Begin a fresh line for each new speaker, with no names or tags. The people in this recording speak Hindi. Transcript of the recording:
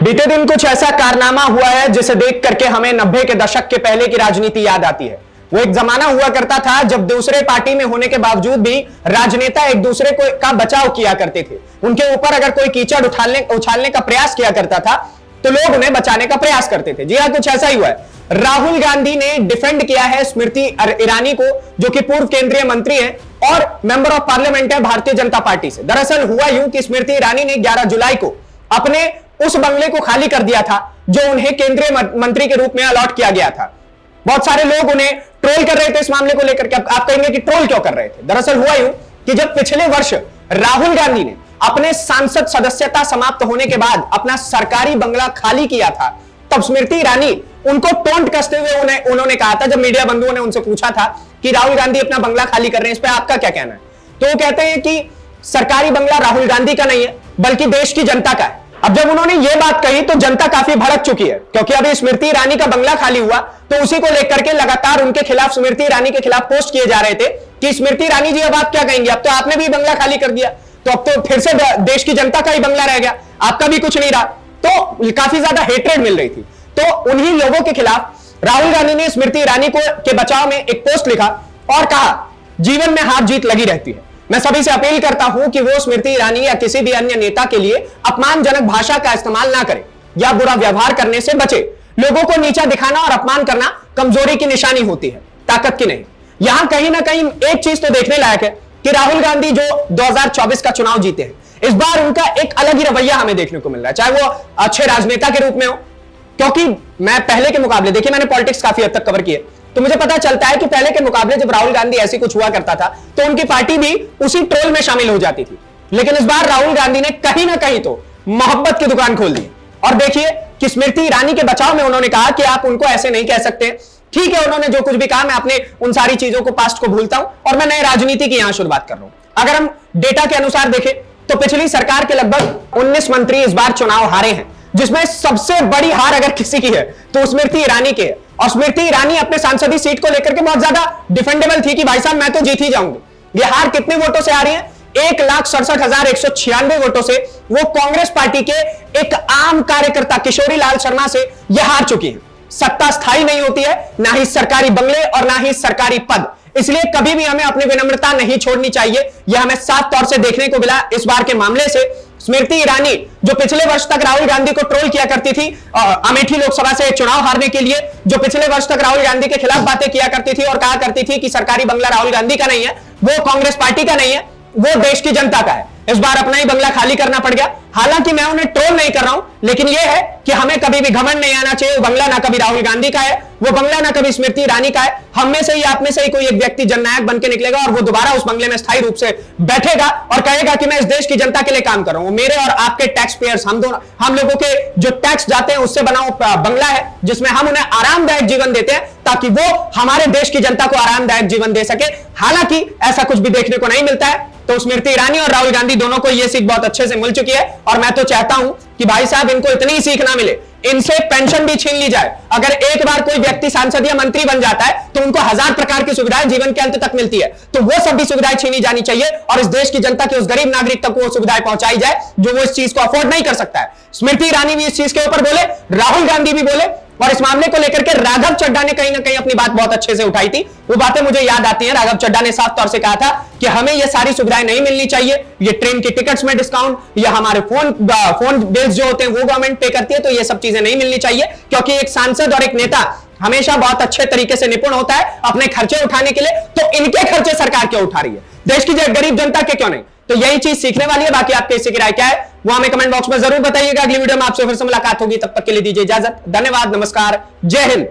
बीते दिन कुछ ऐसा कारनामा हुआ है जिसे देख करके हमें 90 के दशक के पहले की राजनीति याद आती है। वो एक जमाना हुआ करता था जब दूसरे पार्टी में होने के बावजूद भी राजनेता एक दूसरे को का बचाव किया करते थे। उनके ऊपर अगर कोई कीचड़ उछालने का प्रयास किया करता था तो लोग उन्हें बचाने का प्रयास करते थे। जी हां, कुछ ऐसा ही हुआ है। राहुल गांधी ने डिफेंड किया है स्मृति ईरानी को, जो कि पूर्व केंद्रीय मंत्री है और मेंबर ऑफ पार्लियामेंट है भारतीय जनता पार्टी से। दरअसल हुआ यूं कि स्मृति ईरानी ने 11 जुलाई को अपने उस बंगले को खाली कर दिया था जो उन्हें केंद्रीय मंत्री के रूप में अलॉट किया गया था। बहुत सारे लोग उन्हें ट्रोल कर रहे थे इस मामले को लेकर के। आप कहेंगे कि ट्रोल क्यों कर रहे थे? दरअसल हुआ यूं कि जब पिछले वर्ष राहुल गांधी ने अपने सांसद सदस्यता समाप्त होने के बाद अपना सरकारी बंगला खाली किया था, तब स्मृति ईरानी उनको टोंट कसते हुए उन्होंने कहा था, जब मीडिया बंधुओं ने उनसे पूछा था कि राहुल गांधी अपना बंगला खाली कर रहे हैं, इस पर आपका क्या कहना है? तो वो कहते हैं कि सरकारी बंगला राहुल गांधी का नहीं है बल्कि देश की जनता का है। अब जब उन्होंने ये बात कही तो जनता काफी भड़क चुकी है, क्योंकि अभी स्मृति ईरानी का बंगला खाली हुआ तो उसी को लेकर के लगातार उनके खिलाफ, स्मृति ईरानी के खिलाफ पोस्ट किए जा रहे थे कि स्मृति ईरानी जी अब आप क्या कहेंगे, अब तो आपने भी बंगला खाली कर दिया, तो अब तो फिर से देश की जनता का ही बंगला रह गया, आपका भी कुछ नहीं रहा। तो काफी ज्यादा हेट्रेड मिल रही थी। तो उन्हीं लोगों के खिलाफ राहुल गांधी ने स्मृति ईरानी के बचाव में एक पोस्ट लिखा और कहा, जीवन में हार जीत लगी रहती है। मैं सभी से अपील करता हूं कि वो स्मृति ईरानी या किसी भी अन्य नेता के लिए अपमानजनक भाषा का इस्तेमाल ना करें या बुरा व्यवहार करने से बचे। लोगों को नीचा दिखाना और अपमान करना कमजोरी की निशानी होती है, ताकत की नहीं। यहां कहीं ना कहीं एक चीज तो देखने लायक है कि राहुल गांधी जो 2024 का चुनाव जीते हैं, इस बार उनका एक अलग ही रवैया हमें देखने को मिल रहा है, चाहे वो अच्छे राजनेता के रूप में हो। क्योंकि मैं पहले के मुकाबले, देखिए मैंने पॉलिटिक्स काफी हद तक कवर किए, तो मुझे पता चलता है कि पहले के मुकाबले जब राहुल गांधी ऐसी कुछ हुआ करता था तो उनकी पार्टी भी उसी ट्रोल में शामिल हो जाती थी। लेकिन इस बार राहुल गांधी ने कहीं ना कहीं तो मोहब्बत की दुकान खोल दी। और देखिए कि स्मृति ईरानी के बचाव में उन्होंने कहा कि आप उनको ऐसे नहीं कह सकते। ठीक है, उन्होंने जो कुछ भी कहा, मैं अपने उन सारी चीजों को, पास्ट को भूलता हूं और मैं नए राजनीति की यहां शुरुआत कर रहा हूं। अगर हम डेटा के अनुसार देखें तो पिछली सरकार के लगभग 19 मंत्री इस बार चुनाव हारे हैं, जिसमें सबसे बड़ी हार अगर किसी की है तो स्मृति ईरानी की है। और स्मृति ईरानी अपने सांसदीय सीट को लेकर के बहुत ज्यादा डिफेंडेबल थी कि भाई साहब मैं तो जीत ही जाऊंगी। ये हार कितने वोटों से आ रही है? 1,67,196 वोटों से। वो कांग्रेस पार्टी के एक आम कार्यकर्ता किशोरी लाल शर्मा से यह हार चुकी है। सत्ता स्थायी नहीं होती है, ना ही सरकारी बंगले और ना ही सरकारी पद। इसलिए कभी भी हमें अपनी विनम्रता नहीं छोड़नी चाहिए। यह हमें साफ तौर से देखने को मिला इस बार के मामले से। स्मृति ईरानी जो पिछले वर्ष तक राहुल गांधी को ट्रोल किया करती थी अमेठी लोकसभा से चुनाव हारने के लिए, जो पिछले वर्ष तक राहुल गांधी के खिलाफ बातें किया करती थी और कहा करती थी कि सरकारी बंगला राहुल गांधी का नहीं है, वो कांग्रेस पार्टी का नहीं है, वो देश की जनता का है, इस बार अपना ही बंगला खाली करना पड़ गया। हालांकि मैं उन्हें ट्रोल नहीं कर रहा हूं, लेकिन यह है कि हमें कभी भी घमंड नहीं आना चाहिए। वो बंगला ना कभी राहुल गांधी का है, वो बंगला ना कभी स्मृति ईरानी का है। हम में से ही, आप में से ही कोई एक व्यक्ति जननायक बन के निकलेगा और वो दोबारा उस बंगले में स्थायी रूप से बैठेगा और कहेगा कि मैं इस देश की जनता के लिए काम कर रहा हूं। मेरे और आपके टैक्स पेयर्स, हम लोगों के जो टैक्स जाते हैं उससे बना बंगला है, जिसमें हम उन्हें आरामदायक जीवन देते हैं ताकि वो हमारे देश की जनता को आरामदायक जीवन दे सके। हालांकि ऐसा कुछ भी देखने को नहीं मिलता है। तो स्मृति ईरानी और राहुल गांधी दोनों को यह सीख बहुत अच्छे से मिल चुकी है और मैं तो चाहता हूं कि भाई साहब इनको इतनी सीख ना मिले, इनसे पेंशन भी छीन ली जाए। अगर एक बार कोई व्यक्ति सांसद या मंत्री बन जाता है तो उनको 1000 प्रकार की सुविधाएं जीवन के अंत तक मिलती है, तो वो सब भी सुविधाएं छीनी जानी चाहिए और इस देश की जनता के उस गरीब नागरिक तक वो सुविधाएं पहुंचाई जाए जो वो इस चीज को अफोर्ड नहीं कर सकता है। स्मृति ईरानी भी इस चीज के ऊपर बोले, राहुल गांधी भी बोले और इस मामले को लेकर के राघव चड्ढा ने कहीं ना कहीं अपनी बात बहुत अच्छे से उठाई थी। वो बातें मुझे याद आती हैं। राघव चड्ढा ने साफ तौर से कहा था कि हमें ये सारी सुविधाएं नहीं मिलनी चाहिए, ये ट्रेन की टिकट्स में डिस्काउंट या हमारे फोन बिल्स जो होते हैं वो गवर्नमेंट पे करती है, तो ये सब चीजें नहीं मिलनी चाहिए। क्योंकि एक सांसद और एक नेता हमेशा बहुत अच्छे तरीके से निपुण होता है अपने खर्चे उठाने के लिए, तो इनके खर्चे सरकार क्यों उठा रही है, देश की गरीब जनता के क्यों नहीं? तो यही चीज सीखने वाली है। बाकी आपके इससे की राय क्या है वो हमें कमेंट बॉक्स में जरूर बताइएगा। अगली वीडियो में आपसे फिर से मुलाकात होगी, तब तक के लिए दीजिए इजाजत। धन्यवाद, नमस्कार, जय हिंद।